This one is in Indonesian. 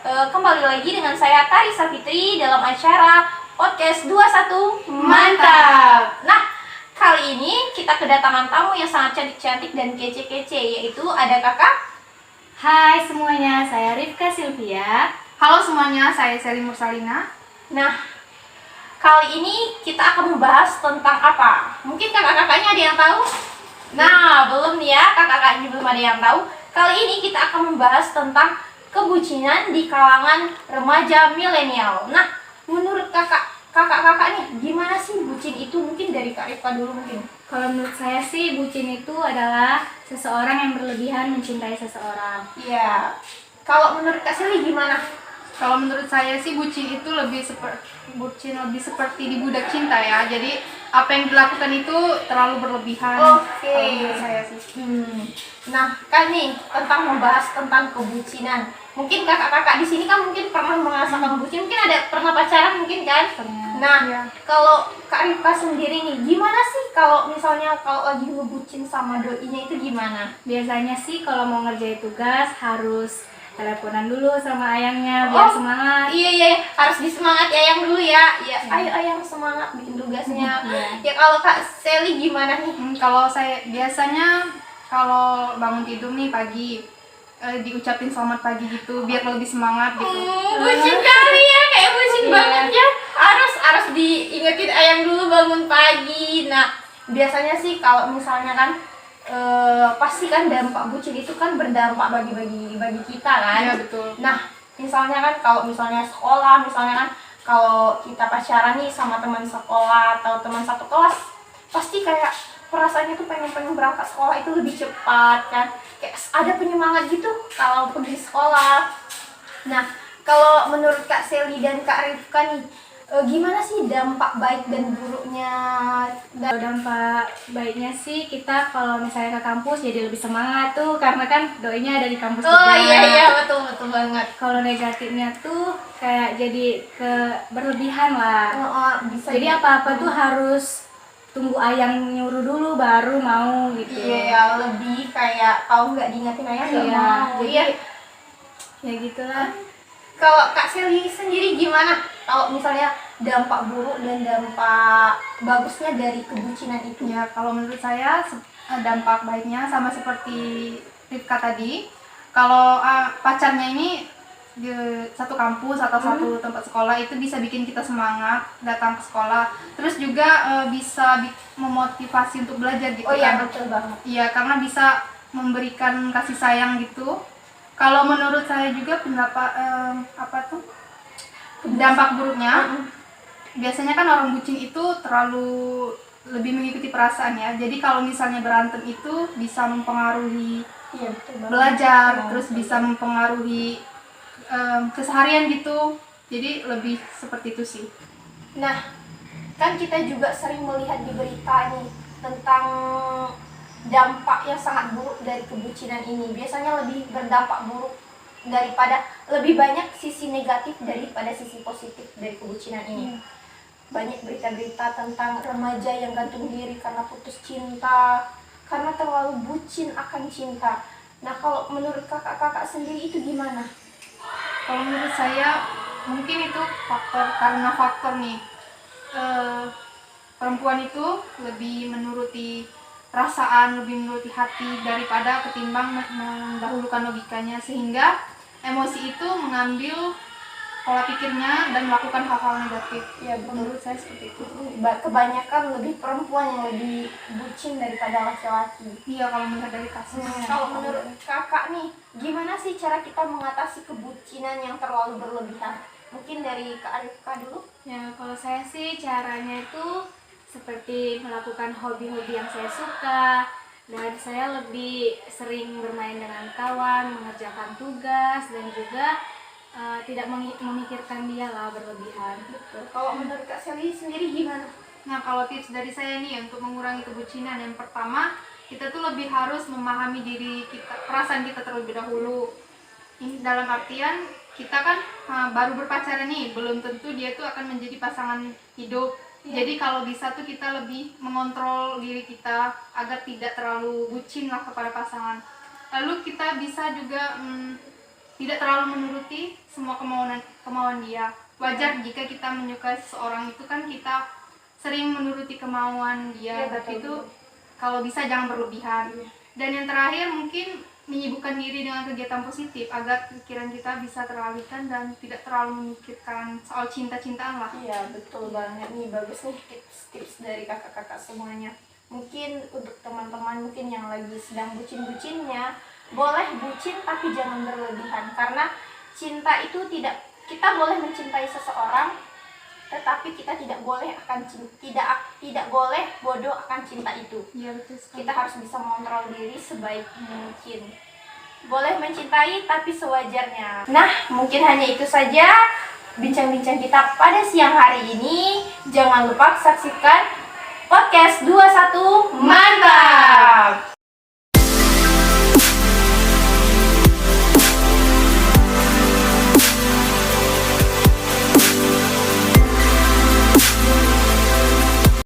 Kembali lagi dengan saya Tarisa Fitri dalam acara Podcast 21 Mantap. Nah, kali ini kita kedatangan tamu yang sangat cantik-cantik dan kece-kece, yaitu ada kakak. Hai semuanya, saya Rifka Sylvia. Halo semuanya, saya Seli Mursalina. Nah, kali ini kita akan membahas tentang apa? Mungkin kakak-kakaknya ada yang tahu? Nah, belum nih ya, kakak-kakaknya belum ada yang tahu. Kali ini kita akan membahas tentang kebucinan di kalangan remaja milenial. Nah, menurut kakak-kakak nih, gimana sih bucin itu? Mungkin dari Kak Rifka dulu mungkin. Kalau menurut saya sih, bucin itu adalah seseorang yang berlebihan mencintai seseorang. Iya. Kalau menurut Kak Seli gimana? Kalau menurut saya sih bucin itu lebih seperti di budak cinta ya. Jadi apa yang dilakukan itu terlalu berlebihan. Oke. Kalau menurut saya sih. Nah, kan nih tentang membahas tentang kebucinan. Mungkin kakak-kakak di sini kan mungkin pernah merasakan bucin, mungkin ada pernah pacaran mungkin kan? Nah, Iya. kalau Kak Rifka sendiri nih, gimana sih kalau misalnya kalau lagi ngebucin sama doinya itu gimana? Biasanya sih kalau mau ngerjain tugas harus teleponan dulu sama ayangnya biar semangat. Iya, harus disemangati ayang dulu ya. Ya, ayo ayang semangat bikin tugasnya. Ya kalau Kak Seli gimana nih? Kalau saya biasanya kalau bangun tidur nih pagi diucapin selamat pagi gitu biar lebih semangat gitu. Bucin kali ya, kayak bucin banget ya. Harus diingetin ayang dulu bangun pagi. Nah, biasanya sih kalau misalnya kan pasti kan dampak bucin itu kan berdampak bagi kita kan. Iya betul. Nah, misalnya kan kalau misalnya sekolah, misalnya kan kalau kita pacaran nih sama teman sekolah atau teman satu kelas, pasti kayak perasaannya tuh pengen berangkat sekolah itu lebih cepat kan, kayak ada penyemangat gitu kalau pergi sekolah. Nah, kalau menurut Kak Seli dan Kak Rifka nih, gimana sih dampak baik dan buruknya? Kalau dampak baiknya sih kita kalau misalnya ke kampus jadi lebih semangat tuh karena kan doinya ada di kampus Oh juga. iya betul banget. Kalau negatifnya tuh kayak jadi berlebihan lah. Bisa Jadi apa-apa tuh harus tunggu ayang nyuruh dulu baru mau gitu. Iya, lebih kayak kalau nggak diingetin ayang nggak Iya, mau. jadi Iya. ya gitulah. Kalau Kak Seli sendiri gimana? Kalau misalnya dampak buruk dan dampak bagusnya dari kebucinan itu? Ya, kalau menurut saya dampak baiknya sama seperti Rifka tadi. Kalau pacarnya ini di satu kampus atau satu tempat sekolah itu bisa bikin kita semangat datang ke sekolah. Terus juga bisa memotivasi untuk belajar gitu. Oh iya, kan. betul banget. Iya, karena bisa memberikan kasih sayang gitu. Kalau menurut saya juga pendapat dampak buruknya, biasanya kan orang bucin itu terlalu lebih mengikuti perasaan ya. Jadi kalau misalnya berantem itu bisa mempengaruhi Iya, betul banget. belajar, terus bisa mempengaruhi keseharian gitu. Jadi lebih seperti itu sih. Nah, kan kita juga sering melihat di berita nih tentang dampak yang sangat buruk dari kebucinan ini. Biasanya lebih berdampak buruk daripada lebih banyak sisi negatif daripada sisi positif dari kebucinan ini. Banyak berita-berita tentang remaja yang gantung diri karena putus cinta, karena terlalu bucin akan cinta. Nah, kalau menurut kakak-kakak sendiri itu gimana? Kalau menurut saya mungkin itu karena faktor nih perempuan itu lebih menuruti perasaan, lebih menuruti hati daripada ketimbang mendahulukan logikanya, sehingga emosi itu mengambil pola pikirnya dan melakukan hal-hal negatif. Ya, Menurut saya seperti itu. kebanyakan lebih perempuan yang lebih bucin daripada laki-laki. Iya, kalau melihat dari kasus. Kalau menurut kakak nih, gimana sih cara kita mengatasi kebucinan yang terlalu berlebihan? Mungkin dari Kak Arifka dulu. Ya, kalau saya sih caranya itu seperti melakukan hobi-hobi yang saya suka, dan saya lebih sering bermain dengan kawan, mengerjakan tugas, dan juga tidak memikirkan dia lah berlebihan. Betul. Kalau menurut Kak Seli sendiri gimana? Nah, kalau tips dari saya nih untuk mengurangi kebucinan, yang pertama, kita tuh lebih harus memahami diri kita, perasaan kita terlebih dahulu. Ini dalam artian kita kan baru berpacaran nih, belum tentu dia tuh akan menjadi pasangan hidup. Jadi kalau bisa tuh kita lebih mengontrol diri kita agar tidak terlalu bucin lah kepada pasangan. Lalu kita bisa juga tidak terlalu menuruti semua kemauan dia. Wajar jika kita menyukai seseorang itu kan kita sering menuruti kemauan dia, Iya, tapi itu betul. kalau bisa jangan berlebihan. Dan yang terakhir mungkin menyibukkan diri dengan kegiatan positif agar pikiran kita bisa teralihkan dan tidak terlalu memikirkan soal cinta-cintaan lah. Iya, betul banget nih. Bagus nih tips-tips dari kakak-kakak semuanya. Mungkin untuk teman-teman mungkin yang lagi sedang bucin-bucinnya, boleh bucin tapi jangan berlebihan, karena cinta itu kita boleh mencintai seseorang, tetapi kita tidak boleh tidak boleh bodoh akan cinta itu. Iya, betul sekali. Kita harus bisa mengontrol diri sebaik mungkin. Boleh mencintai tapi sewajarnya. Nah, mungkin hanya itu saja bincang-bincang kita pada siang hari ini. Jangan lupa saksikan podcast 21 Mantap.